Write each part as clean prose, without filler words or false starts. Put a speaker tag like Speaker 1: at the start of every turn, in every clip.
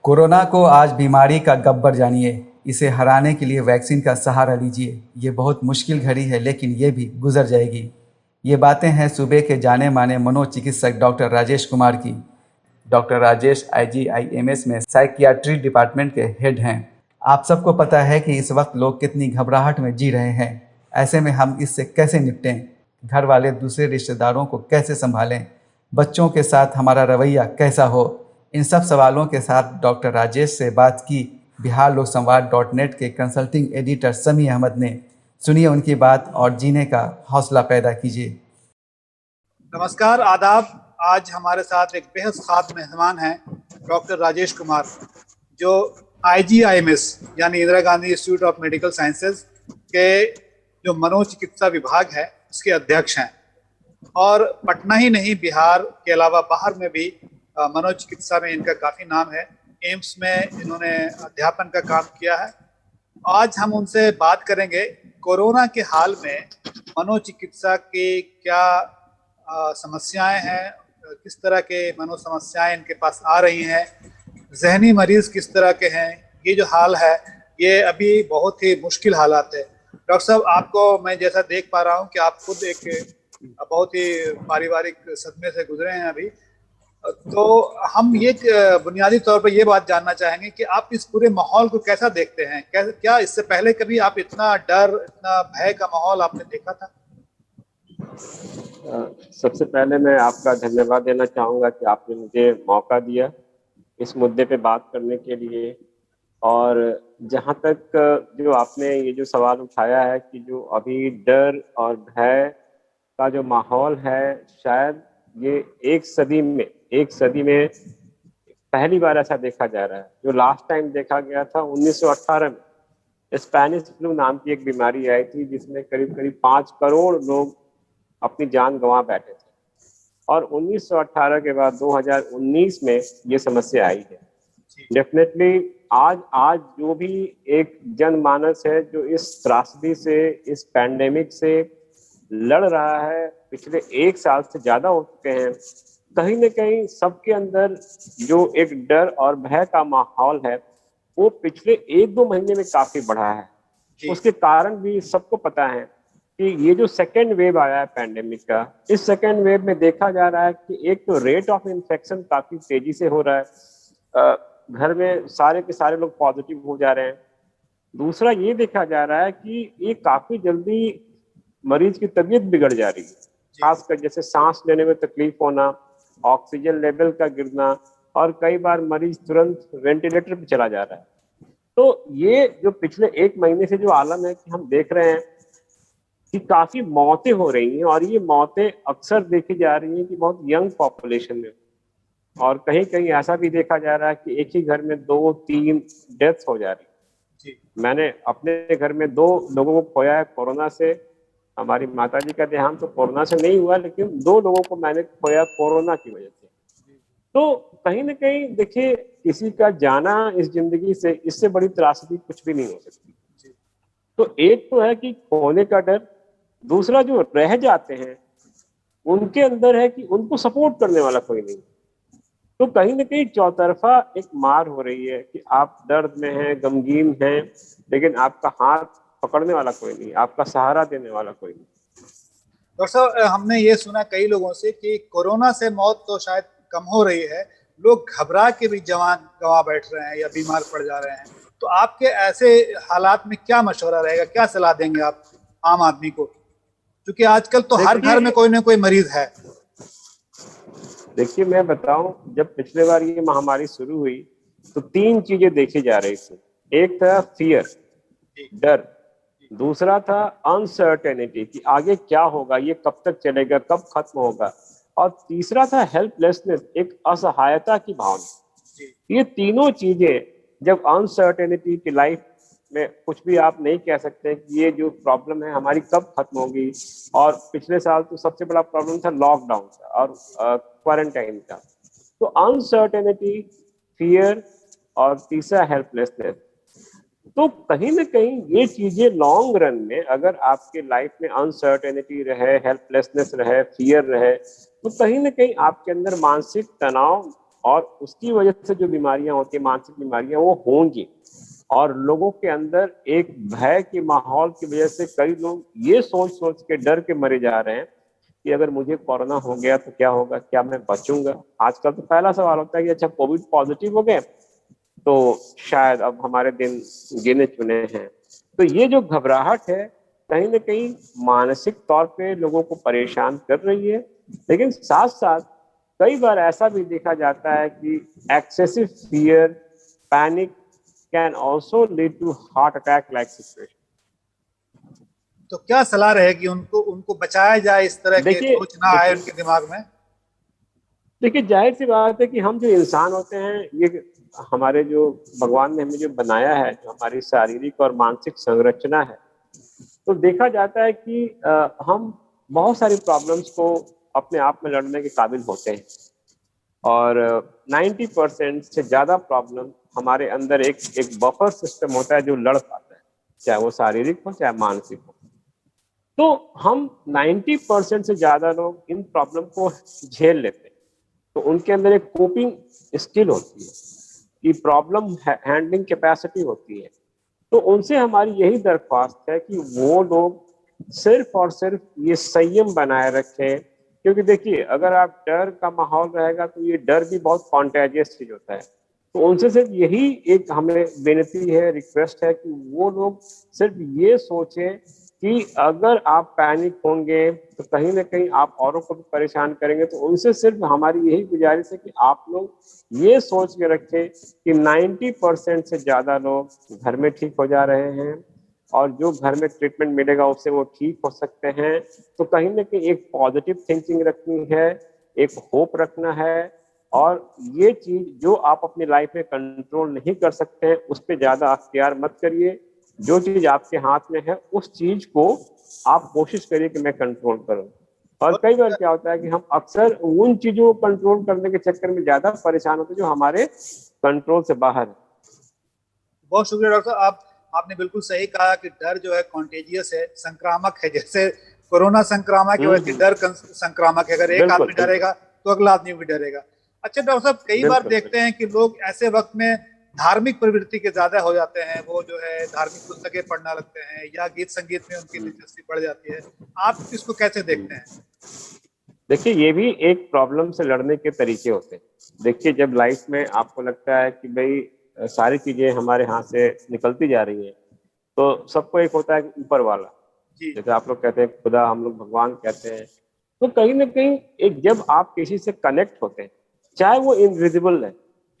Speaker 1: Corona को आज बीमारी का गब्बर जानिए। इसे हराने के लिए वैक्सीन का सहारा लीजिए। ये बहुत मुश्किल घड़ी है, लेकिन ये भी गुजर जाएगी। ये बातें हैं सूबे के जाने माने मनोचिकित्सक डॉक्टर राजेश कुमार की। डॉक्टर राजेश IGIMS में साइकियाट्री डिपार्टमेंट के हेड हैं। आप सबको पता है कि इस वक्त लोग कितनी घबराहट में जी रहे हैं। ऐसे में हम इससे कैसे निपटें? घर वाले दूसरे रिश्तेदारों को कैसे संभालें? बच्चों के साथ हमारा रवैया कैसा हो? इन सब सवालों के साथ डॉक्टर राजेश से बात की बिहार लोक संवाद.net के कंसल्टिंग एडिटर समी अहमद ने। सुनिए उनकी बात और जीने का हौसला पैदा कीजिए।
Speaker 2: नमस्कार, आदाब। आज हमारे साथ एक बेहद खास मेहमान हैं डॉक्टर राजेश कुमार, जो IGIMS यानी Indira Gandhi institute of medical sciences के जो मनोचिकित्सा विभाग है उसके अध्यक्ष हैं। और पटना ही नहीं, बिहार के अलावा बाहर में भी मनोचिकित्सा में इनका काफ़ी नाम है। एम्स में इन्होंने अध्यापन का काम किया है। आज हम उनसे बात करेंगे कोरोना के हाल में मनोचिकित्सा की क्या समस्याएं हैं, किस तरह के मनोसमस्याएं इनके पास आ रही हैं, जहनी मरीज किस तरह के हैं। ये जो हाल है ये अभी बहुत ही मुश्किल हालात है। डॉक्टर साहब, आपको मैं जैसा देख पा रहा हूँ कि आप खुद एक बहुत ही पारिवारिक सदमे से गुजरे हैं अभी, तो हम ये बुनियादी तौर पर ये बात जानना चाहेंगे कि आप इस पूरे माहौल को कैसा देखते हैं। क्या इससे पहले कभी आप इतना डर, इतना भय का माहौल आपने देखा था?
Speaker 3: सबसे पहले मैं आपका धन्यवाद देना चाहूँगा कि आपने मुझे मौका दिया इस मुद्दे पे बात करने के लिए। और जहाँ तक जो आपने ये जो सवाल उठाया है कि जो अभी डर और भय का जो माहौल है, शायद ये एक सदी में पहली बार ऐसा देखा जा रहा है। जो लास्ट टाइम देखा गया था 1918 में स्पेनिश फ्लू नाम की एक बीमारी आई थी, जिसमें करीब करीब 5 करोड़ लोग अपनी जान गंवा बैठे थे। और 1918 के बाद 2019 में ये समस्या आई है। डेफिनेटली आज जो भी एक जनमानस है जो इस त्रासदी से, इस पैंडेमिक से लड़ रहा है, पिछले 1 साल से ज्यादा हो चुके हैं, कहीं न कहीं सबके अंदर जो एक डर और भय का माहौल है वो पिछले 1-2 महीने में काफी बढ़ा है। उसके कारण भी सबको पता है कि ये जो सेकेंड वेव आया है पैंडेमिक का, इस सेकेंड वेव में देखा जा रहा है कि एक तो रेट ऑफ इन्फेक्शन काफी तेजी से हो रहा है, घर में सारे के सारे लोग पॉजिटिव हो जा रहे हैं। दूसरा ये देखा जा रहा है कि ये काफी जल्दी मरीज की तबीयत बिगड़ जा रही है, खासकर जैसे सांस लेने में तकलीफ होना, ऑक्सीजन लेवल का गिरना, और कई बार मरीज तुरंत वेंटिलेटर पे चला जा रहा है। तो ये जो पिछले 1 महीने से जो आलम है कि हम देख रहे हैं कि काफी मौतें हो रही हैं, और ये मौतें अक्सर देखी जा रही हैं कि बहुत यंग पॉपुलेशन में, और कहीं कहीं ऐसा भी देखा जा रहा है कि एक ही घर में 2-3 डेथ्स हो जा रही। मैंने अपने घर में 2 लोगों को खोया है कोरोना से। हमारी माताजी का देहांत तो कोरोना से नहीं हुआ, लेकिन 2 लोगों को मैंने खोया कोरोना की वजह से। तो कहीं ना कहीं देखिए, किसी का जाना इस जिंदगी से, इससे बड़ी त्रासदी कुछ भी नहीं हो सकती। तो एक तो है कि खोने का डर, दूसरा जो रह जाते हैं उनके अंदर है कि उनको सपोर्ट करने वाला कोई नहीं। तो कहीं ना कहीं चौतरफा एक मार हो रही है कि आप दर्द में हैं, गमगीन हैं, लेकिन आपका हाथ पकड़ने वाला कोई नहीं, आपका सहारा देने वाला कोई नहीं।
Speaker 2: डॉक्टर साहब, हमने ये सुना कई लोगों से कि कोरोना से मौत तो शायद कम हो रही है, लोग घबरा के भी जान गंवा बैठ रहे हैं या बीमार पड़ जा रहे हैं। तो आपके ऐसे हालात में क्या मशवरा रहेगा, क्या सलाह देंगे आप आम आदमी को, क्योंकि आजकल तो हर घर में कोई ना कोई मरीज है?
Speaker 3: देखिए, मैं बताऊं, जब पिछले बार ये महामारी शुरू हुई तो 3 चीजें देखी जा रही थी। एक था फियर, डर, दूसरा था अनसर्टेनिटी कि आगे क्या होगा, ये कब तक चलेगा, कब खत्म होगा, और तीसरा था हेल्पलेसनेस, एक असहायता की भावना। ये तीनों चीजें, जब अनसर्टेनिटी की लाइफ में कुछ भी आप नहीं कह सकते कि ये जो प्रॉब्लम है हमारी कब खत्म होगी, और पिछले साल तो सबसे बड़ा प्रॉब्लम था लॉकडाउन का और क्वारंटाइन का। तो अनसर्टेनिटी, फियर और तीसरा हेल्पलेसनेस। तो कहीं ना कहीं ये चीजें लॉन्ग रन में, अगर आपके लाइफ में अनसर्टेनिटी रहे, हेल्पलेसनेस रहे, फियर रहे, तो कहीं ना कहीं आपके अंदर मानसिक तनाव और उसकी वजह से जो बीमारियां होती है, मानसिक बीमारियां, वो होंगी। और लोगों के अंदर एक भय के माहौल की वजह से कई लोग ये सोच सोच के डर के मरे जा रहे हैं कि अगर मुझे कोरोना हो गया तो क्या होगा, क्या मैं बचूंगा। आजकल तो पहला सवाल होता है कि अच्छा कोविड पॉजिटिव हो गए तो शायद अब हमारे दिन गिने चुने हैं। तो ये जो घबराहट है कहीं ना कहीं मानसिक तौर पे लोगों को परेशान कर रही है। लेकिन साथ साथ कई बार ऐसा भी देखा जाता है कि excessive fear, panic can also lead to heart attack like situation.
Speaker 2: तो क्या सलाह रहेगी उनको उनको बचाया जाए, इस तरह के
Speaker 3: देखिए
Speaker 2: सोच ना आए
Speaker 3: देखिए
Speaker 2: उनके दिमाग में?
Speaker 3: देखिए जाहिर सी बात है कि हम जो इंसान होते हैं, ये हमारे जो भगवान ने हमें जो बनाया है, जो हमारी शारीरिक और मानसिक संरचना है, तो देखा जाता है कि हम बहुत सारी प्रॉब्लम्स को अपने आप में लड़ने के काबिल होते हैं। और 90% से ज़्यादा प्रॉब्लम हमारे अंदर एक एक बफर सिस्टम होता है जो लड़ पाता है, चाहे वो शारीरिक हो चाहे मानसिक हो। तो हम 90% से ज़्यादा लोग इन प्रॉब्लम को झेल लेते हैं। तो उनके अंदर एक कोपिंग स्किल होती है, कि प्रॉब्लम हैंडलिंग कैपेसिटी होती है। तो उनसे हमारी यही दरख्वास्त है कि वो लोग सिर्फ और सिर्फ ये संयम बनाए रखें। क्योंकि देखिए अगर आप डर का माहौल रहेगा तो ये डर भी बहुत कॉन्टेजियस चीज होता है। तो उनसे सिर्फ यही एक हमें विनती है, रिक्वेस्ट है कि वो लोग सिर्फ ये सोचें कि अगर आप पैनिक होंगे तो कहीं ना कहीं आप औरों को भी परेशान करेंगे। तो उनसे सिर्फ हमारी यही गुजारिश है कि आप लोग ये सोच के रखें कि 90% से ज़्यादा लोग घर में ठीक हो जा रहे हैं, और जो घर में ट्रीटमेंट मिलेगा उससे वो ठीक हो सकते हैं। तो कहीं ना कहीं एक पॉजिटिव थिंकिंग रखनी है, एक होप रखना है। और ये चीज जो आप अपनी लाइफ में कंट्रोल नहीं कर सकते हैं उस पर ज़्यादा अख्तियार मत करिए। जो चीज आपके हाथ में है उस चीज को आप कोशिश करिए कि मैं कंट्रोल करूं। और कई बार क्या होता है कि हम अक्सर उन चीजों को कंट्रोल करने के चक्कर में ज्यादा परेशान होते हैं जो हमारे कंट्रोल से बाहर है।
Speaker 2: बहुत शुक्रिया डॉक्टर साहब। आपने बिल्कुल सही कहा कि डर जो है कॉन्टेजियस है, संक्रामक है। जैसे कोरोना संक्रामक है वैसे डर संक्रामक है। अगर एक
Speaker 3: बिल्कुल
Speaker 2: आदमी डरेगा तो अगला आदमी भी डरेगा। अच्छा डॉक्टर साहब, कई बार
Speaker 3: बिल्कुल
Speaker 2: देखते हैं कि लोग ऐसे वक्त में धार्मिक प्रवृत्ति के ज्यादा हो जाते हैं। वो जो है धार्मिक पुस्तकें पढ़ना लगते हैं या गीत संगीत में उनकी दिलचस्पी बढ़ जाती है। आप इसको कैसे देखते हैं?
Speaker 3: देखिए ये भी एक प्रॉब्लम से लड़ने के तरीके होते हैं। देखिए जब लाइफ में आपको लगता है कि भाई सारी चीजें हमारे हाथ से निकलती जा रही हैं, तो सबको एक होता है कि ऊपर वाला,
Speaker 2: जी
Speaker 3: जैसे आप लोग कहते हैं खुदा, हम लोग भगवान कहते हैं। तो कहीं ना कहीं एक जब आप किसी से कनेक्ट होते हैं, चाहे वो इनविजिबल है,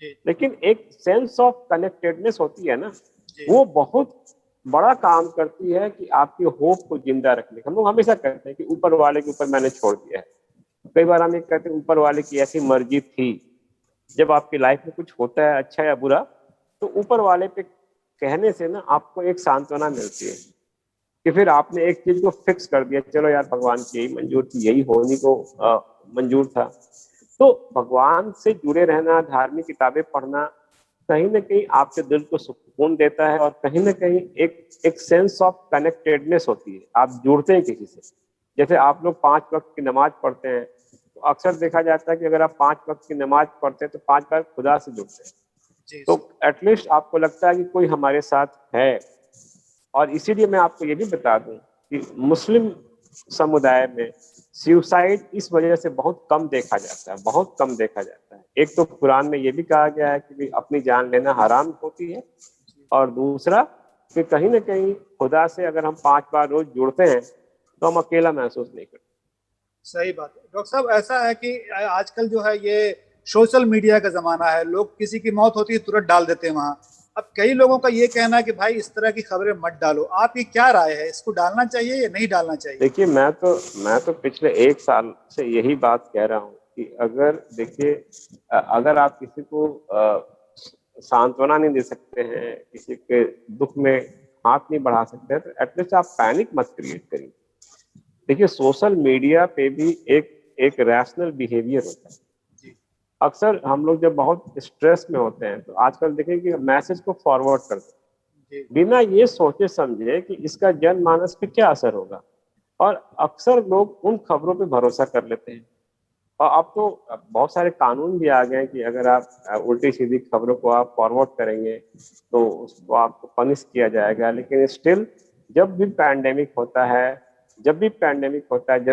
Speaker 2: जी
Speaker 3: लेकिन एक सेंस ऑफ कनेक्टेडनेस होती है ना,
Speaker 2: जी
Speaker 3: वो बहुत बड़ा काम करती है कि आपके होप को जिंदा रखने का। हम लोग हमेशा कहते हैं कि ऊपर वाले के ऊपर मैंने छोड़ दिया है। कई बार हम ये कहते हैं ऊपर वाले की ऐसी मर्जी थी। जब आपकी लाइफ में कुछ होता है अच्छा या बुरा, तो ऊपर वाले पे कहने से ना आपको एक सांत्वना मिलती है कि फिर आपने एक चीज को फिक्स कर दिया, चलो यार भगवान की यही मंजूर थी, यही होने को मंजूर था। तो भगवान से जुड़े रहना, धार्मिक किताबें पढ़ना कहीं ना कहीं आपके दिल को सुकून देता है, और कहीं ना कहीं एक एक सेंस ऑफ कनेक्टेडनेस होती है, आप जुड़ते हैं किसी से। जैसे आप लोग 5 वक्त की नमाज पढ़ते हैं, तो अक्सर देखा जाता है कि अगर आप 5 वक्त की नमाज पढ़ते हैं तो 5 बार खुदा से जुड़ते हैं।
Speaker 2: जी
Speaker 3: तो एटलीस्ट आपको लगता है कि कोई हमारे साथ है। और इसीलिए मैं आपको ये भी बता दूं कि मुस्लिम समुदाय में सुसाइड इस वजह से बहुत कम देखा जाता है, बहुत कम देखा जाता है। एक तो कुरान में ये भी कहा गया है कि अपनी जान लेना हराम होती है, और दूसरा कि कहीं ना कहीं खुदा से अगर हम 5 बार रोज जुड़ते हैं तो हम अकेला महसूस नहीं करते।
Speaker 2: सही बात है डॉक्टर साहब। ऐसा है कि आजकल जो है ये सोशल मीडिया का जमाना है। लोग किसी की मौत होती है तुरंत डाल देते हैं वहां। अब कई लोगों का ये कहना है कि भाई इस तरह की खबरें मत डालो। आपकी क्या राय है, इसको डालना चाहिए या नहीं डालना चाहिए?
Speaker 3: देखिए मैं तो पिछले 1 साल से यही बात कह रहा हूँ कि अगर देखिए अगर आप किसी को सांत्वना नहीं दे सकते हैं, किसी के दुख में हाथ नहीं बढ़ा सकते हैं, तो एटलीस्ट आप पैनिक मत क्रिएट करिए। देखिए सोशल मीडिया पे भी एक एक रैशनल बिहेवियर होता है।
Speaker 2: जी
Speaker 3: अक्सर हम लोग जब बहुत स्ट्रेस में होते हैं तो आजकल देखिए कि मैसेज को फॉरवर्ड करते हैं
Speaker 2: जी
Speaker 3: बिना ये सोचे समझे कि इसका जनमानस पे क्या असर होगा। और अक्सर लोग उन खबरों पे भरोसा कर लेते हैं। और अब तो बहुत सारे कानून भी आ गए हैं कि अगर आप उल्टी सीधी खबरों को आप फॉरवर्ड करेंगे तो उसको आपको पनिश किया जाएगा। लेकिन स्टिल जब भी पैंडेमिक होता है, जब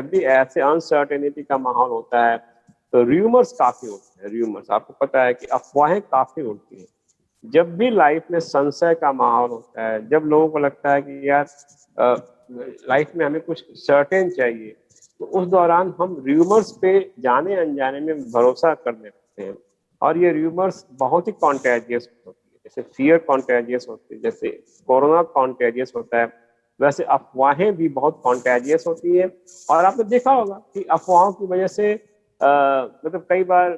Speaker 3: भी ऐसे अनसर्टेनिटी का माहौल होता है, तो र्यूमर्स काफी उठते हैं। र्यूमर्स, आपको पता है कि अफवाहें काफी उड़ती हैं। जब भी लाइफ में संशय का माहौल होता है, जब लोगों को लगता है कि यार लाइफ में हमें कुछ सर्टेन चाहिए, तो उस दौरान हम र्यूमर्स पे जाने अनजाने में भरोसा करने लगते हैं। और ये र्यूमर्स बहुत ही कॉन्टेजियस होती है। जैसे फियर कॉन्टेजियस होती है, जैसे कोरोना कॉन्टेजियस होता है, वैसे अफवाहें भी बहुत कॉन्टेजियस होती है। और आपने देखा होगा कि अफवाहों की वजह से मतलब कई बार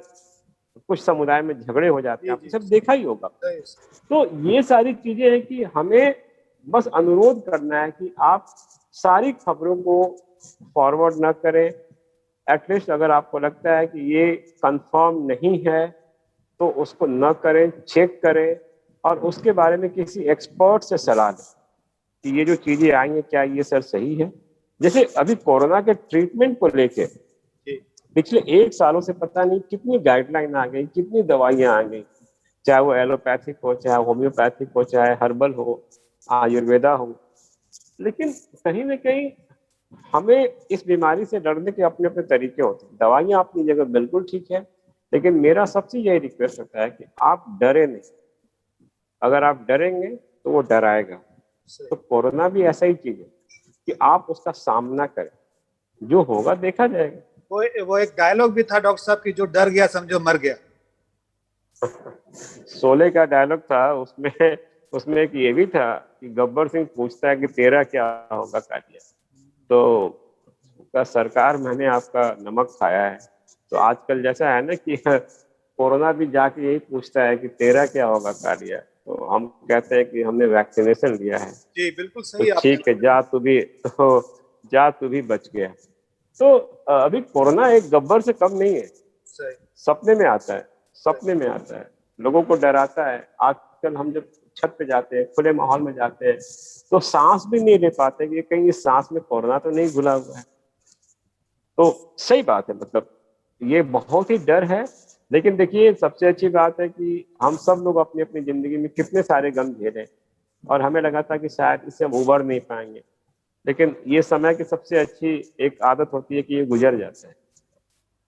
Speaker 3: कुछ समुदाय में झगड़े हो जाते
Speaker 2: जी
Speaker 3: हैं, आपने
Speaker 2: जी,
Speaker 3: सब देखा ही होगा।
Speaker 2: सही।
Speaker 3: तो ये सारी चीजें हैं कि हमें बस अनुरोध करना है कि आप सारी खबरों को फॉरवर्ड ना करें। एटलीस्ट अगर आपको लगता है कि ये कंफर्म नहीं है तो उसको न करें, चेक करें और उसके बारे में किसी एक्सपर्ट से सलाह लें कि ये जो चीजें आई हैं क्या ये सर सही है। जैसे अभी कोरोना के ट्रीटमेंट को लेके
Speaker 2: जी
Speaker 3: पिछले 1 सालों से पता नहीं कितनी गाइडलाइन आ गई, कितनी दवाइयां आ गई, चाहे वो एलोपैथिक हो, चाहे होम्योपैथिक हो, चाहे हर्बल हो, आयुर्वेदा हो। लेकिन कहीं ना कहीं हमें इस बीमारी से लड़ने के अपने अपने तरीके होते हैं। दवाइयां अपनी जगह बिल्कुल ठीक है, लेकिन मेरा सबसे यही रिक्वेस्ट होता है कि आप डरे नहीं। अगर आप डरेंगे तो वो डराएगा।
Speaker 2: सही।
Speaker 3: तो कोरोना भी ऐसा ही चीज है कि आप उसका सामना करें, जो होगा देखा जाएगा।
Speaker 2: वो एक डायलॉग भी था डॉक्टर साहब की, जो डर गया समझो मर गया।
Speaker 3: शोले का डायलॉग था, उसमें उसमें एक ये भी था कि गब्बर सिंह पूछता है कि तेरा क्या होगा कालिया। तो का सरकार मैंने आपका नमक खाया है। तो आजकल जैसा है ना कि कोरोना भी जाके यही पूछता है कि तेरा क्या होगा कालिया। तो हम कहते हैं कि हमने वैक्सीनेशन लिया है,
Speaker 2: जी बिल्कुल
Speaker 3: तो
Speaker 2: सही आपने।
Speaker 3: ठीक है, जा तू भी बच गया। तो अभी कोरोना एक गब्बर से कम नहीं है।
Speaker 2: सही।
Speaker 3: सपने में आता है, सपने में आता है, लोगों को डराता है। आजकल हम जब छत पे जाते हैं, खुले माहौल में जाते हैं, तो सांस भी नहीं ले पाते कि कहीं इस सांस में कोरोना तो नहीं घुला हुआ है। तो सही बात है, मतलब ये बहुत ही डर है। लेकिन देखिए, सबसे अच्छी बात है कि हम सब लोग अपनी अपनी जिंदगी में कितने सारे गम झेले और हमें लगा था कि शायद इससे हम उबर नहीं पाएंगे। लेकिन ये समय की सबसे अच्छी एक आदत होती है कि ये गुजर जाता है।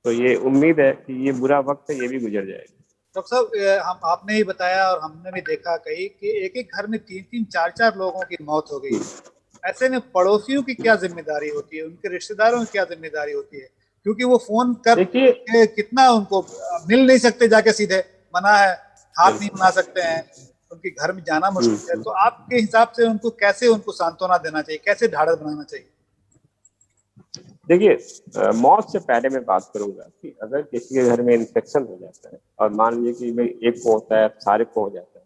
Speaker 3: तो ये उम्मीद है कि ये बुरा वक्त है, ये भी गुजर जाएगा।
Speaker 2: डॉक्टर साहब, हम आपने ही बताया और हमने भी देखा कहीं कि एक एक घर में 3-3 4-4 लोगों की मौत हो गई है। ऐसे में पड़ोसियों की क्या जिम्मेदारी होती है, उनके रिश्तेदारों की क्या जिम्मेदारी होती है? क्योंकि वो फोन कर
Speaker 3: देखिए,
Speaker 2: के कितना उनको मिल नहीं सकते, जाके सीधे मना है, हाथ नहीं
Speaker 3: बिल्कुल।
Speaker 2: मिला सकते हैं, उनके घर में जाना मुश्किल है।
Speaker 3: हम्म।
Speaker 2: तो आपके हिसाब से उनको कैसे उनको सांत्वना देना चाहिए, कैसे ढाढ़स बनाना चाहिए?
Speaker 3: देखिए, मौत से पहले मैं बात करूंगा कि अगर किसी के घर में इन्फेक्शन हो जाता है और मान लीजिए कि भाई एक को होता है, सारे को हो जाता है,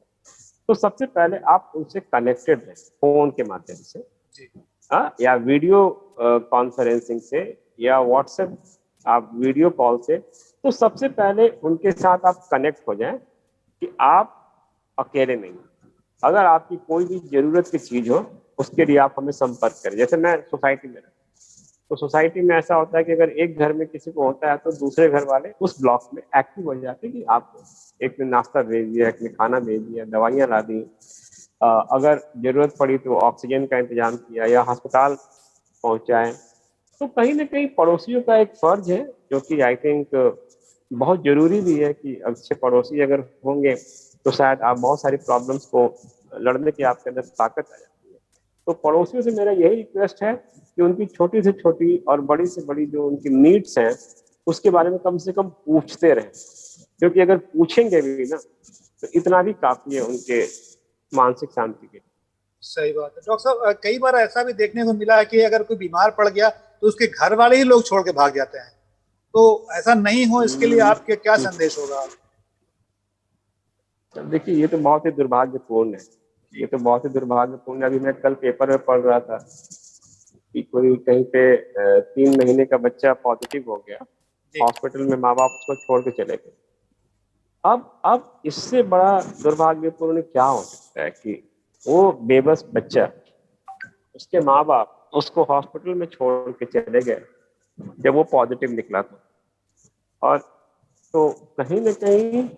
Speaker 3: तो सबसे पहले आप उनसे कनेक्टेड रहें फोन के माध्यम से,
Speaker 2: जी
Speaker 3: या वीडियो कॉन्फ्रेंसिंग से, या व्हाट्सएप आप वीडियो कॉल से। तो सबसे पहले उनके साथ आप कनेक्ट हो जाएं कि आप अकेले नहीं हैं। अगर आपकी कोई भी जरूरत की चीज हो, उसके लिए आप हमें संपर्क करें। जैसे मैं सोसाइटी में रहता हूं, तो सोसाइटी में ऐसा होता है कि अगर एक घर में किसी को होता है तो दूसरे घर वाले उस ब्लॉक में एक्टिव हो जाते हैं कि आप एक ने नाश्ता भेज दिया, एक ने खाना भेज दिया, दवाइयाँ ला दी, अगर जरूरत पड़ी तो ऑक्सीजन का इंतजाम किया या अस्पताल पहुंचाएं। तो कहीं ना कहीं पड़ोसियों का एक फर्ज है, जो कि आई थिंक बहुत जरूरी भी है कि अच्छे पड़ोसी अगर होंगे तो शायद आप बहुत सारी प्रॉब्लम्स को लड़ने की आपके अंदर ताकत आ जाती है। तो पड़ोसियों से मेरा यही रिक्वेस्ट है कि उनकी छोटी से छोटी और बड़ी से बड़ी जो उनकी नीड्स हैं, उसके बारे में कम से कम पूछते रहें। क्योंकि अगर पूछेंगे भी ना, तो इतना भी काफी है उनके मानसिक शांति के लिए।
Speaker 2: सही बात है डॉक्टर साहब। कई बार ऐसा भी देखने को मिला है कि अगर कोई बीमार पड़ गया तो उसके घर वाले ही लोग छोड़ के भाग जाते हैं। तो ऐसा नहीं हो, इसके लिए आपके क्या संदेश होगा?
Speaker 3: देखिए, ये तो बहुत ही दुर्भाग्यपूर्ण है। ये तो बहुत ही दुर्भाग्यपूर्ण है। अभी मैं कल पेपर में पढ़ रहा था कि कोई कहीं पे 3 महीने का बच्चा पॉजिटिव हो गया,
Speaker 2: जी
Speaker 3: हॉस्पिटल में माँ बाप उसको छोड़ के चले गए। अब इससे बड़ा दुर्भाग्यपूर्ण क्या हो सकता है कि वो बेबस बच्चा, उसके माँ बाप उसको हॉस्पिटल में छोड़ के चले गए जब वो पॉजिटिव निकला था। और तो कहीं ना कहीं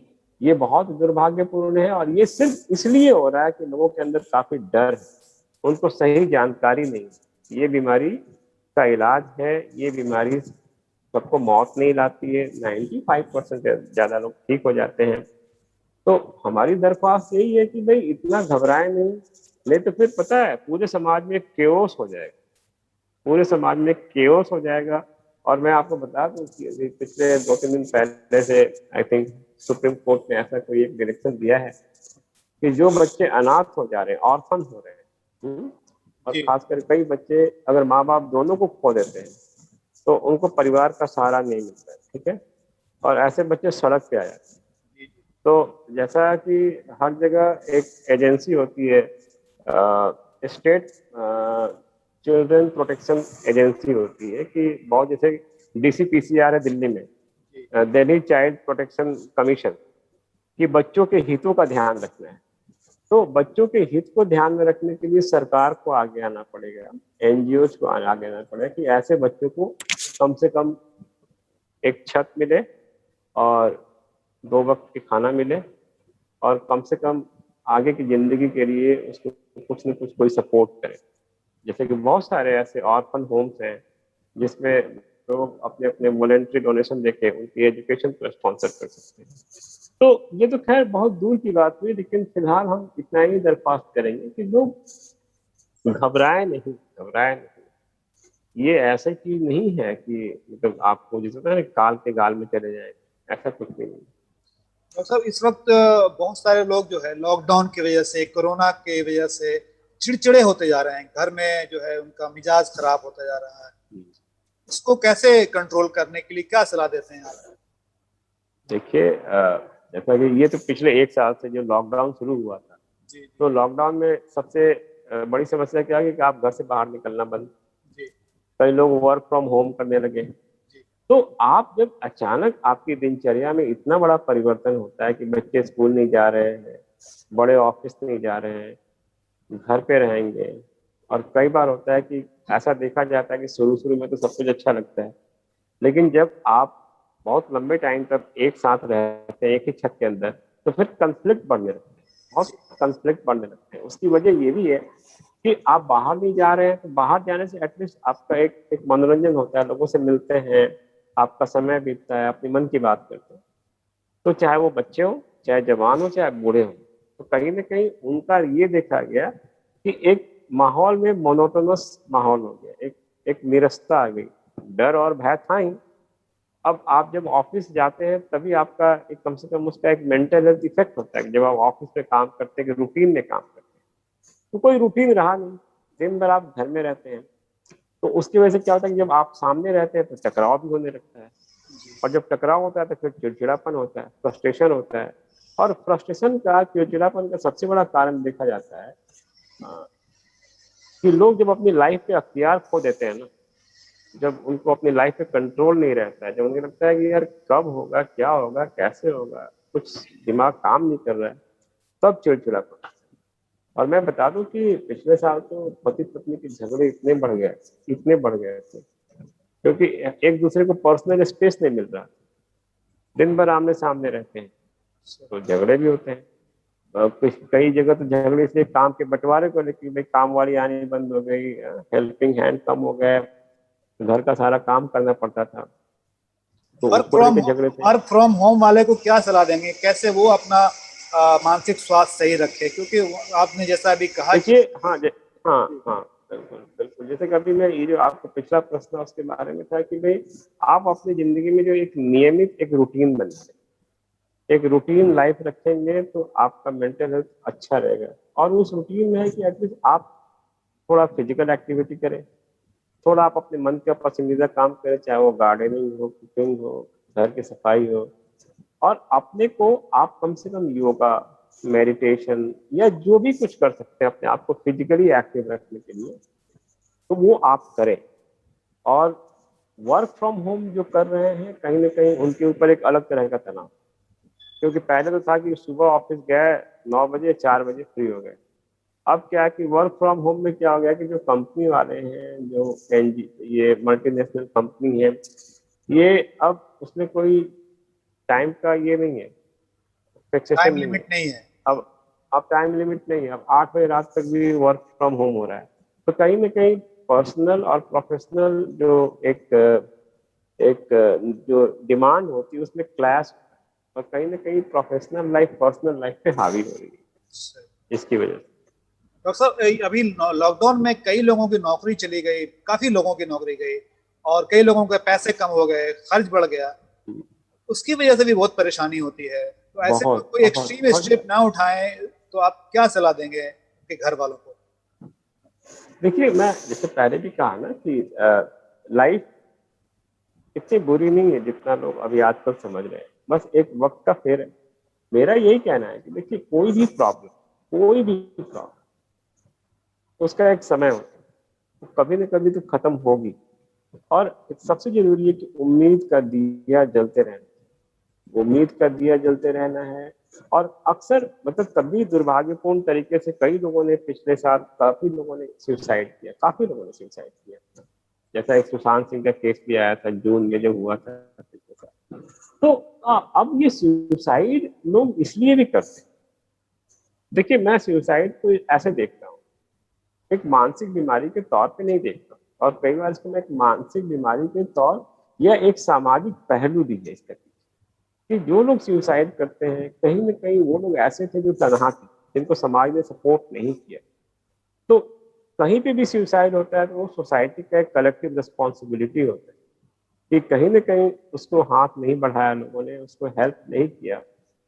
Speaker 3: ये बहुत दुर्भाग्यपूर्ण है, और ये सिर्फ इसलिए हो रहा है कि लोगों के अंदर काफी डर है, उनको सही जानकारी नहीं है। ये बीमारी का इलाज है, ये बीमारी सबको मौत नहीं लाती है, 95% ज्यादा लोग ठीक हो जाते हैं। तो हमारी दरख्वास्त यही है कि भाई इतना घबराए नहीं तो फिर पता है पूरे समाज में केओस हो जाएगा, पूरे समाज में केओस हो जाएगा। और मैं आपको बता दूं कि अभी पिछले 2-3 दिन पहले से आई थिंक सुप्रीम कोर्ट ने ऐसा कोई एक डायरेक्शन दिया है कि जो बच्चे अनाथ हो जा रहे हैं, ऑर्फन हो रहे हैं, और
Speaker 2: जी
Speaker 3: खासकर कई बच्चे अगर माँ बाप दोनों को खो देते हैं तो उनको परिवार का सहारा नहीं मिलता है, ठीक है, और ऐसे बच्चे सड़क पे आ जाते हैं।
Speaker 2: जी जी
Speaker 3: तो जैसा कि हर जगह एक एजेंसी होती है, स्टेट चिल्ड्रन प्रोटेक्शन एजेंसी होती है कि बहुत, जैसे DCPCR है दिल्ली में,
Speaker 2: जी
Speaker 3: दिल्ली चाइल्ड प्रोटेक्शन कमीशन, कि बच्चों के हितों का ध्यान रखना है। तो बच्चों के हित को ध्यान में रखने के लिए सरकार को आगे आना पड़ेगा, NGOs को आगे आना पड़ेगा कि ऐसे बच्चों को कम से कम एक छत मिले और 2 वक्त की खाना मिले, और कम से कम आगे की जिंदगी के लिए उसको कुछ न कुछ कोई सपोर्ट करे। जैसे कि बहुत सारे ऐसे ऑर्फन होम्स हैं जिसमें लोग अपने अपने वॉलेंट्री डोनेशन देके उनकी एजुकेशन को स्पॉन्सर कर सकते हैं। तो ये तो खैर बहुत दूर की बात हुई, लेकिन फिलहाल हम इतना ही दरख्वास्त करेंगे कि लोग घबराए नहीं, घबराए नहीं। ये ऐसा चीज नहीं है कि मतलब आपको जैसे होता है ना काल के गाल में चले जाए, ऐसा कुछ नहीं है।
Speaker 2: और सब इस वक्त बहुत सारे लोग जो है लॉकडाउन की वजह से, कोरोना की वजह से चिड़चिड़े होते जा रहे हैं, घर में जो है उनका मिजाज खराब होता जा रहा है। इसको कैसे कंट्रोल करने के लिए क्या सलाह देते हैं आप?
Speaker 3: देखिए, जैसा कि ये तो पिछले 1 साल से जो लॉकडाउन शुरू हुआ था,
Speaker 2: जी जी
Speaker 3: तो लॉकडाउन में सबसे बड़ी समस्या क्या है कि आप घर से बाहर निकलना बंद,
Speaker 2: जी
Speaker 3: कई लोग वर्क फ्रॉम होम करने लगे।
Speaker 2: जी
Speaker 3: तो आप जब अचानक आपकी दिनचर्या में इतना बड़ा परिवर्तन होता है कि बच्चे स्कूल नहीं जा रहे हैं, बड़े ऑफिस नहीं जा रहे हैं, घर पे रहेंगे, और कई बार होता है कि ऐसा देखा जाता है कि शुरू शुरू में तो सब कुछ अच्छा लगता है, लेकिन जब आप बहुत लंबे टाइम तक एक साथ रहते हैं एक ही छत के अंदर, तो फिर कंफ्लिक्ट बढ़ने लगते हैं, बहुत कंफ्लिक्ट बढ़ने लगते हैं। उसकी वजह ये भी है कि आप बाहर नहीं जा रहे हैं, तो बाहर जाने से एटलीस्ट आपका एक मनोरंजन होता है, लोगों से मिलते हैं, आपका समय बीतता है, अपनी मन की बात करते हैं। तो चाहे वो बच्चे हो, चाहे जवान हो, चाहे बूढ़े हो, तो कहीं ना कहीं उनका ये देखा गया कि एक माहौल में मोनोटोनस माहौल हो गया, एक एक निरस्ता आ गई, डर और भय था ही। अब आप जब ऑफिस जाते हैं तभी आपका एक कम से कम उसका एक मेंटल हेल्थ इफेक्ट होता है कि जब आप ऑफिस में काम करते हैं, रूटीन में काम करते हैं, तो कोई रूटीन रहा नहीं, दिन भर आप घर में रहते हैं, तो उसकी वजह से क्या होता है कि जब आप सामने रहते हैं तो टकराव भी होने लगता है, और जब टकराव होता है तो फिर चिड़चिड़ापन होता है, फ्रस्ट्रेशन होता है। और फ्रस्ट्रेशन का, चिड़चिड़ापन का सबसे बड़ा कारण देखा जाता है कि लोग जब अपनी लाइफ पे अख्तियार खो देते हैं ना, जब उनको अपनी लाइफ पे कंट्रोल नहीं रहता है, जब उन्हें लगता है कि यार कब होगा, क्या होगा, कैसे होगा, कुछ दिमाग काम नहीं कर रहा है, तब चिड़चिड़ापन। और मैं बता दूं कि पिछले साल तो पति पत्नी के झगड़े इतने बढ़ गए, इतने बढ़ गए थे, क्योंकि एक दूसरे को पर्सनल स्पेस नहीं मिल रहा, दिन भर आमने सामने रहते हैं, तो झगड़े भी होते हैं। कई जगह तो झगड़े इसलिए काम के बंटवारे को लेकर, भाई काम वाली आनी बंद हो गई, हेल्पिंग हैंड कम हो गए, घर का सारा काम करना पड़ता था, तो उसको लेकर झगड़े थे।
Speaker 2: वर्क फ्रॉम होम वाले को क्या सलाह देंगे, कैसे वो अपना मानसिक स्वास्थ्य सही रखे? क्योंकि आपने जैसा अभी कहा कि
Speaker 3: देखिए, हाँ हाँ, बिल्कुल बिल्कुल, जैसे कभी मैं ये जो आपको पिछला प्रश्न उसके बारे में था कि भाई आप अपनी जिंदगी में जो एक नियमित एक रूटीन बनाए, एक रूटीन लाइफ रखेंगे तो आपका मेंटल हेल्थ अच्छा रहेगा। और उस रूटीन में है कि एटलीस्ट आप थोड़ा फिजिकल एक्टिविटी करें, थोड़ा आप अपने मन का पसंदीदा काम करें, चाहे वो गार्डनिंग हो, कुकिंग हो, घर की सफाई हो, और अपने को आप कम से कम योगा, मेडिटेशन या जो भी कुछ कर सकते हैं अपने आप को फिजिकली एक्टिव रखने के लिए, तो वो आप करें। और वर्क फ्रॉम होम जो कर रहे हैं कहीं ना कहीं उनके ऊपर एक अलग तरह का तनाव, क्योंकि पहले तो था कि सुबह ऑफिस गए 9 बजे, 4 बजे फ्री हो गए। अब क्या है कि वर्क फ्रॉम होम में क्या हो गया कि जो कंपनी वाले हैं, जो एनजी ये मल्टीनेशनल कंपनी है, ये अब उसमें कोई टाइम का ये नहीं है, फिक्सेशन
Speaker 2: टाइम
Speaker 3: नहीं है।
Speaker 2: लिमिट नहीं है।
Speaker 3: अब टाइम लिमिट नहीं है, अब 8 बजे रात तक भी वर्क फ्रॉम होम हो रहा है। तो कहीं ना कहीं पर्सनल और प्रोफेशनल जो एक एक जो डिमांड होती है उसमें क्लैश, और कहीं ना कहीं प्रोफेशनल लाइफ पर्सनल लाइफ पे हावी हो रही है इसकी वजह से।
Speaker 2: डॉक्टर साहब, अभी लॉकडाउन में कई लोगों की नौकरी चली गई, काफी लोगों की नौकरी गई, और कई लोगों के पैसे कम हो गए, खर्च बढ़ गया। उसकी वजह से भी बहुत परेशानी होती है। तो ऐसे में
Speaker 3: बहुत
Speaker 2: कोई
Speaker 3: बहुत
Speaker 2: एक्सट्रीम
Speaker 3: बहुत
Speaker 2: स्टेप ना उठाएं तो आप क्या सलाह देंगे कि घर वालों को?
Speaker 3: देखिए, मैं जैसे पहले भी कहा ना कि लाइफ इतनी बुरी नहीं है जितना लोग अभी आजकल समझ रहे हैं, बस एक वक्त का फेर है। मेरा यही कहना है कि देखिए, कोई भी प्रॉब्लम उसका एक समय होता है, तो कभी न कभी तो खत्म होगी। और सबसे जरूरी है कि उम्मीद का दिया जलते रहना है। और अक्सर मतलब कभी दुर्भाग्यपूर्ण तरीके से कई लोगों ने पिछले साल काफी लोगों ने सुसाइड किया। जैसा एक सुशांत सिंह का केस भी आया था जून में जो हुआ था पिछले साल। तो अब ये सुसाइड लोग इसलिए भी करते हैं। देखिए, मैं सुसाइड को ऐसे देखता हूँ, एक मानसिक बीमारी के तौर पे नहीं देखता, और कई बार इसको मैं एक मानसिक बीमारी के तौर या एक सामाजिक पहलू भी है इसका, कि जो लोग सुसाइड करते हैं कहीं ना कहीं वो लोग ऐसे थे जो तनहा थे, जिनको समाज ने सपोर्ट नहीं किया। तो कहीं पे भी सुसाइड होता है तो वो सोसाइटी का एक कलेक्टिव रिस्पॉन्सिबिलिटी होता है कि कहीं ना कहीं उसको हाथ नहीं बढ़ाया, लोगों ने उसको हेल्प नहीं किया।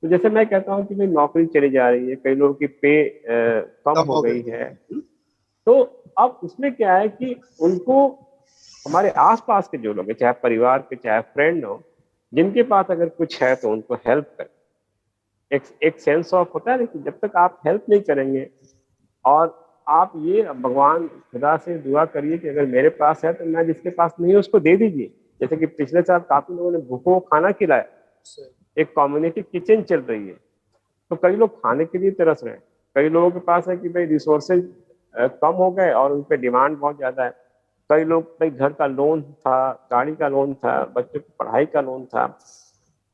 Speaker 3: तो जैसे मैं कहता हूँ कि भाई नौकरी चली जा रही है, कई लोगों की पे कम
Speaker 2: कम
Speaker 3: हो
Speaker 2: हो
Speaker 3: गई
Speaker 2: गई।
Speaker 3: है, तो अब उसमें क्या है कि उनको हमारे आसपास के जो लोग हैं, चाहे परिवार के चाहे फ्रेंड हो, जिनके पास अगर कुछ है तो उनको हेल्प करें। एक सेंस ऑफ होता है ना कि जब तक आप हेल्प नहीं करेंगे, और आप ये भगवान खुदा से दुआ करिए कि अगर मेरे पास है तो मैं जिसके पास नहीं है उसको दे दीजिए। जैसे कि पिछले साल काफी लोगों ने भूखों को खाना खिलाया, एक कम्युनिटी किचन चल रही है, तो कई लोग खाने के लिए तरस रहे हैं। कई लोगों के पास है कि भाई रिसोर्सेज कम हो गए और उन पर डिमांड बहुत ज्यादा है। कई लोग, भाई घर का लोन था, गाड़ी का लोन था, बच्चों की पढ़ाई का लोन था।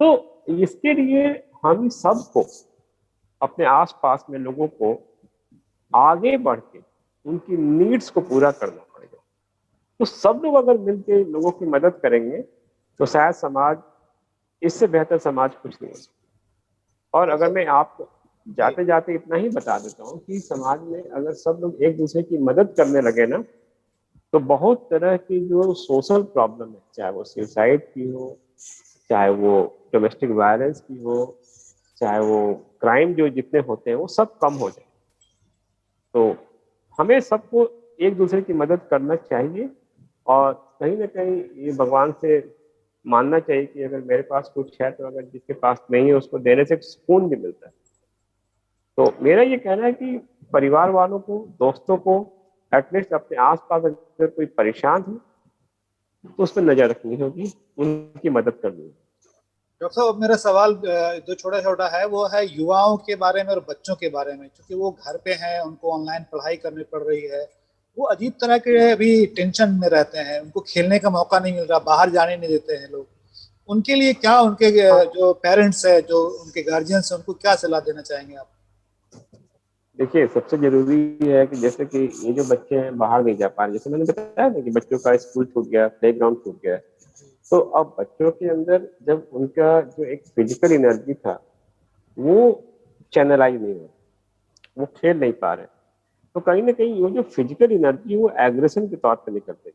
Speaker 3: तो इसके लिए हम सबको अपने आसपास में लोगों को आगे बढ़ के उनकी नीड्स को पूरा करना पड़ेगा। तो सब लोग अगर मिलके लोगों की मदद करेंगे तो शायद समाज, इससे बेहतर समाज कुछ नहीं हो सकता। और अगर मैं आपको
Speaker 2: जी।
Speaker 3: जाते जाते इतना ही बता देता हूँ कि समाज में अगर सब लोग एक दूसरे की मदद करने लगे ना, तो बहुत तरह की जो सोशल प्रॉब्लम है, चाहे वो सुसाइड की हो, चाहे वो डोमेस्टिक वायलेंस की हो, चाहे वो क्राइम जो जितने होते हैं वो सब कम हो जाए। तो हमें सबको एक दूसरे की मदद करना चाहिए, और कहीं ना कहीं ये भगवान से मानना चाहिए कि अगर मेरे पास कुछ है तो अगर जिसके पास नहीं है उसको देने से सुकून भी मिलता है। तो मेरा ये कहना है कि परिवार वालों को, दोस्तों को, एटलीस्ट अपने आसपास अगर कोई परेशान है तो उस पर नजर रखनी होगी, उनकी मदद करनी होगी।
Speaker 2: डॉक्टर साहब, मेरा सवाल जो छोटा छोटा है वो है युवाओं के बारे में और बच्चों के बारे में, क्योंकि वो घर पे हैं, उनको ऑनलाइन पढ़ाई करनी पड़ रही है। वो अजीब तरह के अभी टेंशन में रहते हैं, उनको खेलने का मौका नहीं मिल रहा, बाहर जाने नहीं देते हैं लोग। उनके लिए क्या, उनके
Speaker 3: हाँ,
Speaker 2: जो पेरेंट्स है, जो उनके गार्जियंस है, उनको क्या सलाह देना चाहेंगे आप?
Speaker 3: देखिए, सबसे जरूरी है कि जैसे कि ये जो बच्चे हैं बाहर नहीं जा पा रहे, जैसे मैंने बताया ना कि बच्चों का स्कूल छूट गया, प्ले ग्राउंड छूट गया, तो अब बच्चों के अंदर जब उनका जो एक फिजिकल एनर्जी था वो चैनलाइज नहीं हो रहा, वो खेल नहीं पा रहे, तो कहीं ना कहीं वो जो फिजिकल एनर्जी वो एग्रेशन के तौर पर निकल रही।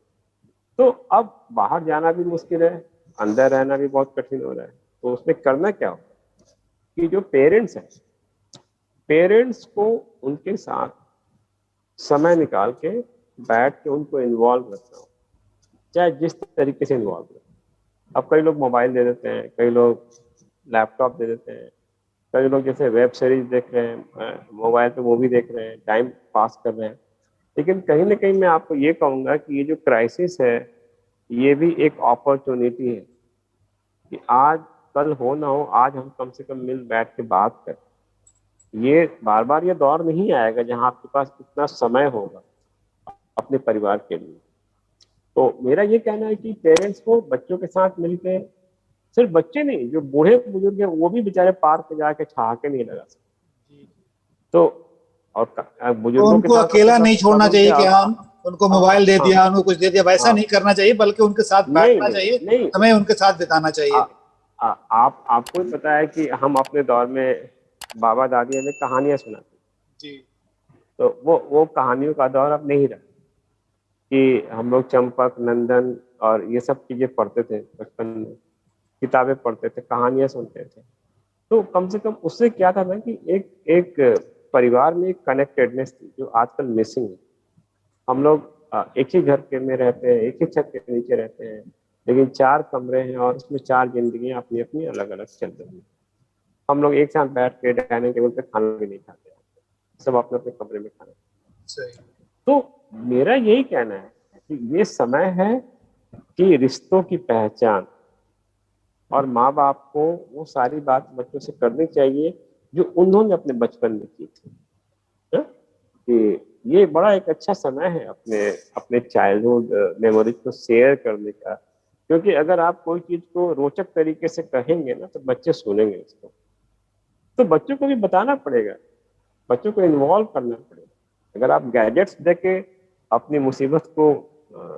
Speaker 3: तो अब बाहर जाना भी मुश्किल है, अंदर रहना भी बहुत कठिन हो रहा है। तो उसमें करना क्या हो कि जो पेरेंट्स हैं, पेरेंट्स को उनके साथ समय निकाल के बैठ के उनको इन्वॉल्व रखना हो, चाहे जिस तरीके से इन्वॉल्व रहे। अब कई लोग मोबाइल दे देते हैं, कई लोग लैपटॉप दे देते हैं, कई लोग जैसे वेब सीरीज देख रहे हैं, मोबाइल पे मूवी देख रहे हैं, टाइम पास कर रहे हैं। लेकिन कहीं ना कहीं मैं आपको ये कहूँगा कि ये जो क्राइसिस है ये भी एक अपॉर्चुनिटी है कि आज कल हो ना हो, आज हम कम से कम मिल बैठ के बात करें। ये बार बार ये दौर नहीं आएगा जहां आपके पास इतना समय होगा अपने परिवार के लिए। तो मेरा ये कहना है कि पेरेंट्स को बच्चों के साथ मिलकर, सिर्फ बच्चे नहीं, जो बूढ़े बुजुर्ग हैं वो भी बेचारे पार्क में जाके ठहाके नहीं लगा सकते। तो और
Speaker 2: तो
Speaker 3: बुजुर्गों के
Speaker 2: उनको
Speaker 3: साथ
Speaker 2: अकेला नहीं छोड़ना
Speaker 3: प्रॉब्लम
Speaker 2: चाहिए
Speaker 3: क्या
Speaker 2: कि
Speaker 3: होता
Speaker 2: हाँ
Speaker 3: है?
Speaker 2: उनको
Speaker 3: हाँ
Speaker 2: मोबाइल दे
Speaker 3: हाँ
Speaker 2: दिया, उनको कुछ दे दिया, वैसा
Speaker 3: हाँ,
Speaker 2: नहीं करना चाहिए, बल्कि उनके साथ
Speaker 3: नहीं
Speaker 2: बैठना
Speaker 3: नहीं
Speaker 2: चाहिए,
Speaker 3: नहीं,
Speaker 2: समय उनके साथ बिताना चाहिए।
Speaker 3: आपको ही पता है कि हम अपने दौर में बाबा दादी हमें कहानियां सुनाते,
Speaker 2: जी
Speaker 3: तो वो कहानियों का दौर अब नहीं रहा कि हम लोग चंपक नंदन और ये सब चीजें पढ़ते थे बचपन में, किताबें पढ़ते थे, कहानियां सुनते थे। तो कम से कम उससे क्या था ना कि एक एक परिवार में एक कनेक्टेडनेस थी जो आजकल मिसिंग है। हम लोग एक ही घर के में रहते हैं, एक ही छत के नीचे रहते हैं, लेकिन 4 कमरे हैं और उसमें 4 जिंदगियां अपनी अपनी अलग अलग चल रही हैं। हम लोग एक साथ बैठ के डाइनिंग टेबल पे खाना भी नहीं खाते, सब अपने अपने कमरे में खाना।
Speaker 2: सही।
Speaker 3: तो मेरा यही कहना है कि ये समय है कि रिश्तों की पहचान, और माँ बाप को वो सारी बात बच्चों से करनी चाहिए जो उन्होंने अपने बचपन में की थी। हाँ? कि ये बड़ा एक अच्छा समय है अपने अपने चाइल्डहुड मेमोरीज को शेयर करने का, क्योंकि अगर आप कोई चीज को रोचक तरीके से कहेंगे ना तो बच्चे सुनेंगे उसको। तो बच्चों को भी बताना पड़ेगा, बच्चों को इन्वॉल्व करना पड़ेगा। अगर आप गैजेट्स देके अपनी मुसीबत को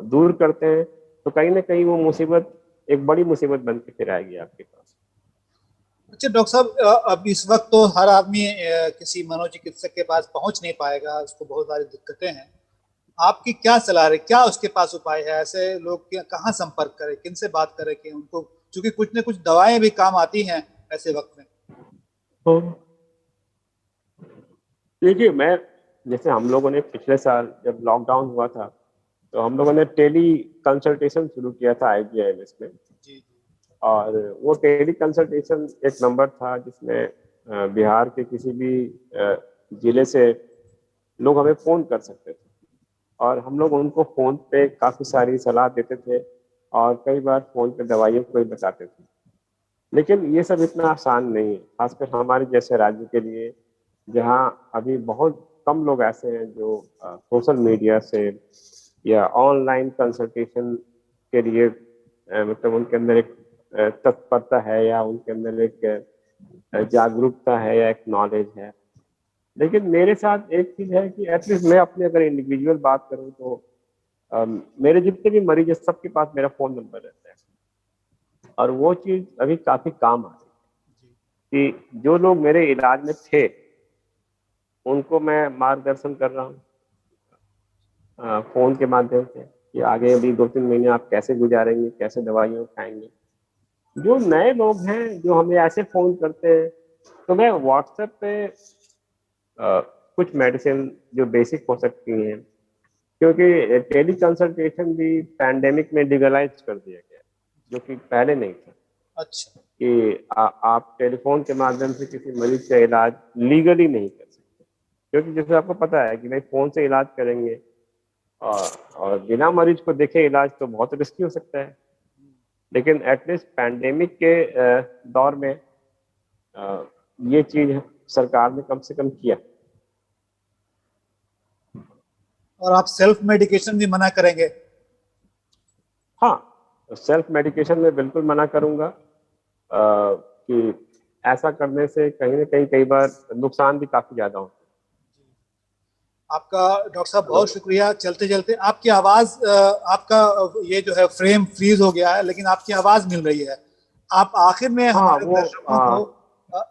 Speaker 3: दूर करते हैं तो कहीं ना कहीं वो मुसीबत एक बड़ी मुसीबत बन के फिर आएगी आपके पास।
Speaker 2: अच्छा डॉक्टर साहब, अब इस वक्त तो हर आदमी किसी मनोचिकित्सक के पास पहुंच नहीं पाएगा, उसको बहुत सारी दिक्कतें हैं। आपकी क्या सलाह है, क्या उसके पास उपाय है? ऐसे लोग कहाँ संपर्क करें, किन से बात करें कि उनको, क्योंकि कुछ न कुछ दवाएं भी काम आती हैं ऐसे वक्त में।
Speaker 3: तो देखिए, मैं जैसे हम लोगों ने पिछले साल जब लॉकडाउन हुआ था तो हम लोगों ने टेली कंसल्टेशन शुरू किया था IGIMS में।
Speaker 2: जी जी।
Speaker 3: और वो टेली कंसल्टेशन एक नंबर था जिसमें बिहार के किसी भी जिले से लोग हमें फ़ोन कर सकते थे, और हम लोग उनको फ़ोन पे काफ़ी सारी सलाह देते थे और कई बार फ़ोन पे दवाइयों को भी बताते थे। लेकिन ये सब इतना आसान नहीं है, खासकर हमारे जैसे राज्य के लिए जहाँ अभी बहुत कम लोग ऐसे हैं जो सोशल मीडिया से या ऑनलाइन कंसल्टेशन के लिए मतलब उनके अंदर एक तत्परता है या उनके अंदर एक जागरूकता है या एक नॉलेज है। लेकिन मेरे साथ एक चीज़ है कि एटलीस्ट मैं अपने अगर इंडिविजुअल बात करूँ तो मेरे जितने भी मरीज हैं सबके पास मेरा फ़ोन नंबर रहता है, और वो चीज़ अभी काफ़ी काम आ रही है कि जो लोग मेरे इलाज में थे उनको मैं मार्गदर्शन कर रहा हूँ फ़ोन के माध्यम से कि आगे अभी 2-3 महीने आप कैसे गुजारेंगे, कैसे दवाइयाँ खाएंगे। जो नए लोग हैं जो हमें ऐसे फ़ोन करते हैं तो मैं व्हाट्सएप पे कुछ मेडिसिन जो बेसिक हो सकती हैं, क्योंकि टेली कंसल्टेशन भी पैंडेमिक में लीगलाइज कर दिया गया, जो कि पहले नहीं था
Speaker 2: अच्छा।
Speaker 3: कि आप टेलीफोन के माध्यम से किसी मरीज का इलाज लीगली नहीं कर सकते, क्योंकि जैसे आपको पता है कि भाई फ़ोन से इलाज करेंगे और बिना मरीज को देखे इलाज तो बहुत रिस्की हो सकता है। लेकिन एटलीस्ट पैंडेमिक के दौर में ये चीज़ सरकार ने कम से कम किया।
Speaker 2: और आप सेल्फ मेडिकेशन भी मना करेंगे?
Speaker 3: हाँ, सेल्फ मेडिकेशन में बिल्कुल मना करूँगा कि ऐसा करने से कहीं न कहीं कई बार नुकसान भी काफ़ी ज़्यादा होते हैं।
Speaker 2: आपका डॉक्टर साहब
Speaker 3: तो
Speaker 2: बहुत शुक्रिया। चलते चलते आपकी आवाज़, आपका ये जो है फ्रेम फ्रीज हो गया है, लेकिन आपकी आवाज़ मिल रही है। आप आखिर में
Speaker 3: हाँ,
Speaker 2: हमारे
Speaker 3: वो
Speaker 2: दर्शकों को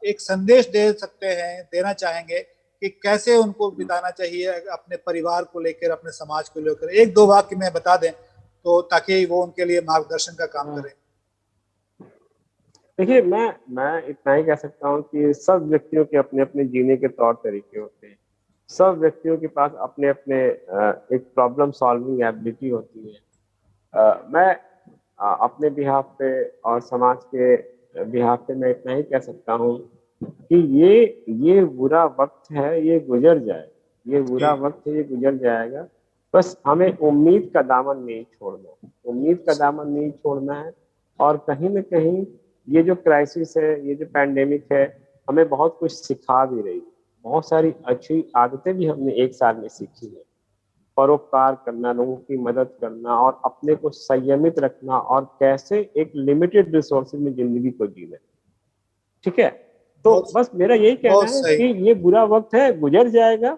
Speaker 2: एक संदेश दे सकते हैं, देना चाहेंगे कि कैसे उनको बिताना चाहिए अपने परिवार को लेकर, अपने समाज को लेकर? 1-2 वाक्य में बता दें तो ताकि वो उनके लिए मार्गदर्शन का काम करें।
Speaker 3: देखिए, मैं इतना ही कह सकता हूँ कि सब व्यक्तियों के अपने-अपने जीने के तौर तरीके होते हैं। सब व्यक्तियों के पास अपने-अपने एक प्रॉब्लम सॉल्विंग एबिलिटी होती है। मैं अपने बिहाफ पे और समाज के बिहाफ पे मैं इतना ही कह सकता हूँ कि ये बुरा वक़्त है, ये गुज़र जाएगा। ये बुरा
Speaker 2: जी।
Speaker 3: वक़्त है, ये गुज़र जाएगा। बस हमें उम्मीद का दामन नहीं छोड़ना है, उम्मीद का दामन नहीं छोड़ना है। और कहीं न कहीं ये जो क्राइसिस है, ये जो पैंडेमिक है, हमें बहुत कुछ सिखा भी रही है। बहुत सारी अच्छी आदतें भी हमने 1 साल में सीखी हैं। परोपकार करना, लोगों की मदद करना और अपने को संयमित रखना और कैसे एक लिमिटेड रिसोर्सेज में जिंदगी को जीना। ठीक है, तो
Speaker 2: बहुत
Speaker 3: बस मेरा यही कहना
Speaker 2: बहुत
Speaker 3: है
Speaker 2: सही।
Speaker 3: कि ये बुरा वक्त है, गुजर जाएगा,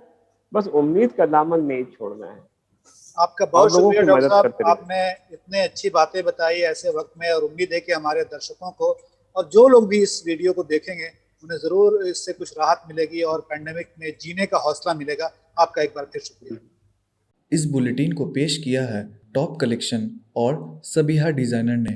Speaker 3: बस उम्मीद का दामन नहीं छोड़ना है
Speaker 2: आपका
Speaker 3: और
Speaker 2: बहुत
Speaker 3: लोगों
Speaker 2: शुक्रिया
Speaker 3: की
Speaker 2: डॉक्टर
Speaker 3: मदद
Speaker 2: साहब,
Speaker 3: करते रहना।
Speaker 2: आपने इतने अच्छी बातें बताई ऐसे वक्त में, और उम्मीद है कि हमारे दर्शकों को और जो लोग भी इस वीडियो को देखेंगे उन्हें ज़रूर इससे कुछ राहत मिलेगी और पैंडेमिक में जीने का हौसला मिलेगा। आपका एक बार फिर शुक्रिया।
Speaker 4: इस बुलेटिन को पेश किया है टॉप कलेक्शन और सबिहा डिज़ाइनर ने।